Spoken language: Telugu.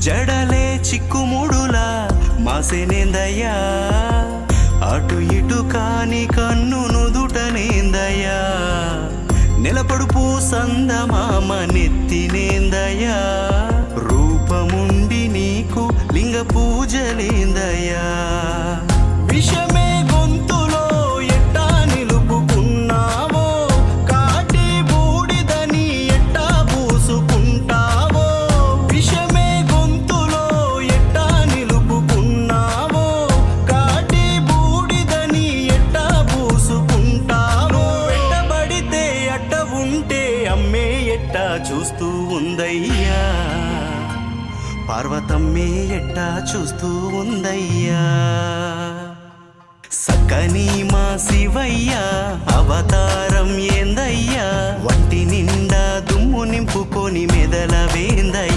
జడలే చిక్కుముడులా మాసెనేందయ్యా అటు ఇటు కాని కన్ను నుదుటనేందయ్యా నిలపడుపు సందమామ నెత్తినేందయ్యా రూపముండి నీకు లింగ పూజలేందయ్యా విషమే గొంతులో ఎట్టా నిలుపుకున్నావో కాటి బూడిదని ఎట్టా పూసుకుంటావో విషమే గొంతులో ఎట్టా నిలుపుకున్నావో కాటి బూడిదని ఎట్టా పూసుకుంటావో వెంటబడితే అట్ట ఉంటే అమ్మే ఎట్టా చూస్తూ ఉందయ్యా పార్వతమ్మే ఎట్టా చూస్తూ ఉందయ్యా సక్కని మా శివయ్య అవతారం ఏందయ్యా వంటి నిండా దుమ్ము నింపుకొని మెదల వేందయ్యా